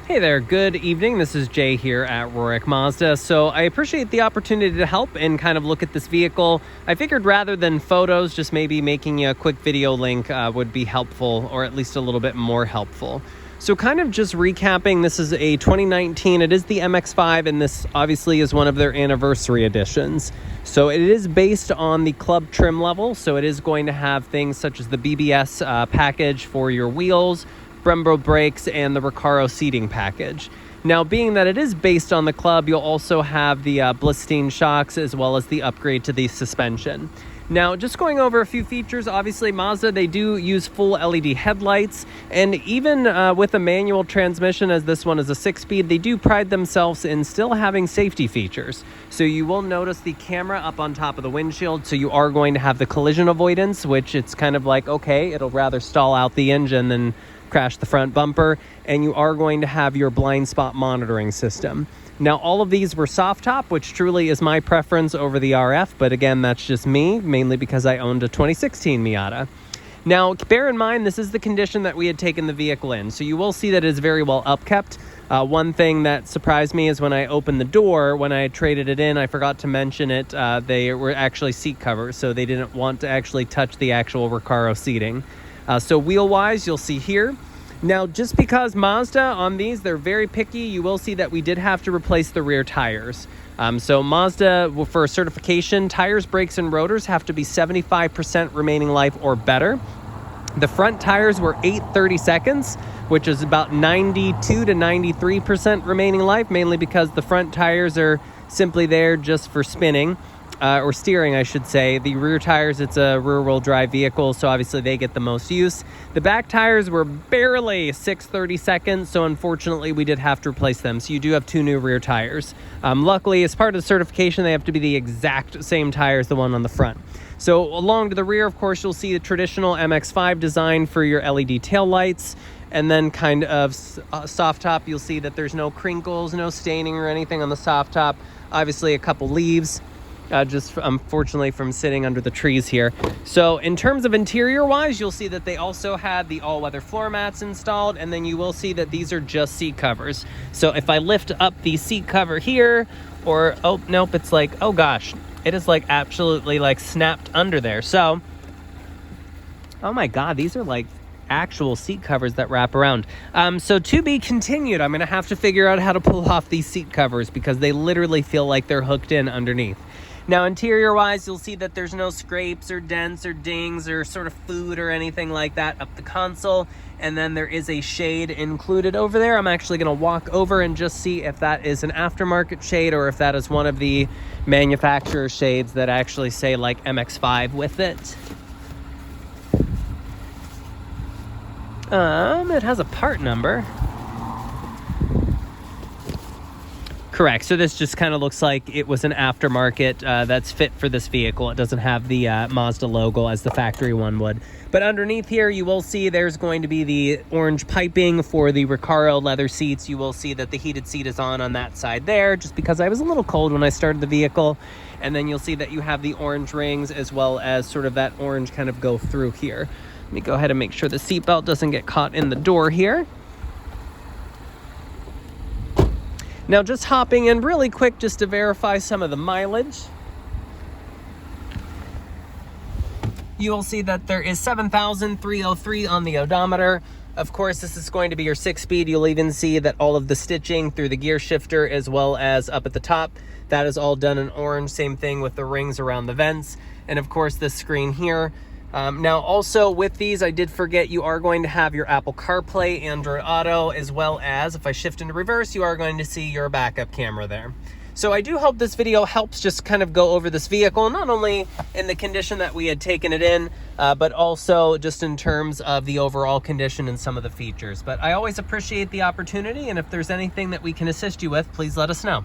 Hey there, good evening. This is Jay here at Rorick Mazda. So I appreciate the opportunity to help and kind of look at this vehicle. I figured rather than photos, just maybe making you a quick video link would be helpful, or at least a little bit more helpful. So kind of just recapping, this is a 2019, it is the MX5, and this obviously is one of their anniversary editions. So it is based on the club trim level, so it is going to have things such as the BBS package for your wheels, Brembo brakes, and the Recaro seating package. Now, being that it is based on the club, you'll also have the Blistine shocks as well as the upgrade to the suspension. Now, just going over a few features, obviously Mazda, they do use full LED headlights, and even with a manual transmission, as this one is a 6-speed, they do pride themselves in still having safety features. So you will notice the camera up on top of the windshield, so you are going to have the collision avoidance, which it's kind of like, okay, it'll rather stall out the engine than crash the front bumper, and you are going to have your blind spot monitoring system. Now, all of these were soft top, which truly is my preference over the RF, but again, that's just me, mainly because I owned a 2016 Miata. Now, bear in mind, this is the condition that we had taken the vehicle in, so you will see that it is very well upkept. One thing that surprised me is when I opened the door, when I traded it in, I forgot to mention it, they were actually seat covers, so they didn't want to actually touch the actual Recaro seating. So wheel-wise, you'll see here. Now, just because Mazda on these, they're very picky, you will see that we did have to replace the rear tires. So Mazda, for certification, tires, brakes, and rotors have to be 75% remaining life or better. The front tires were 830 seconds, which is about 92 to 93% remaining life, mainly because the front tires are simply there just for spinning. Or steering, I should say. The rear tires, it's a rear-wheel drive vehicle, so obviously they get the most use. The back tires were barely 630 seconds, so unfortunately we did have to replace them. So you do have two new rear tires. Luckily, as part of the certification, they have to be the exact same tire as the one on the front. So along to the rear, of course, you'll see the traditional MX5 design for your LED taillights. And then kind of soft top, you'll see that there's no crinkles, no staining or anything on the soft top. Obviously, a couple leaves. Just unfortunately from sitting under the trees here. So in terms of interior wise, you'll see that they also had the all-weather floor mats installed, and then you will see that these are just seat covers. So if I lift up the seat cover here, or oh nope, it's like, oh gosh, it is like absolutely like snapped under there. So oh my god, these are like actual seat covers that wrap around. So to be continued, I'm gonna have to figure out how to pull off these seat covers because they literally feel like they're hooked in underneath. Now, interior-wise, you'll see that there's no scrapes or dents or dings or sort of food or anything like that up the console. And then there is a shade included over there. I'm actually going to walk over and just see if that is an aftermarket shade or if that is one of the manufacturer shades that actually say, like, MX5 with it. It has a part number. Correct. So this just kind of looks like it was an aftermarket that's fit for this vehicle. It doesn't have the Mazda logo as the factory one would. But underneath here, you will see there's going to be the orange piping for the Recaro leather seats. You will see that the heated seat is on that side there, just because I was a little cold when I started the vehicle. And then you'll see that you have the orange rings as well as sort of that orange kind of go through here. Let me go ahead and make sure the seatbelt doesn't get caught in the door here. Now, just hopping in really quick just to verify some of the mileage. You will see that there is 7,303 on the odometer. Of course, this is going to be your 6-speed. You'll even see that all of the stitching through the gear shifter as well as up at the top, that is all done in orange. Same thing with the rings around the vents. And of course, this screen here. Now, also with these, I did forget you are going to have your Apple CarPlay, Android Auto, as well as if I shift into reverse, you are going to see your backup camera there. So I do hope this video helps just kind of go over this vehicle, not only in the condition that we had taken it in, but also just in terms of the overall condition and some of the features. But I always appreciate the opportunity, and if there's anything that we can assist you with, please let us know.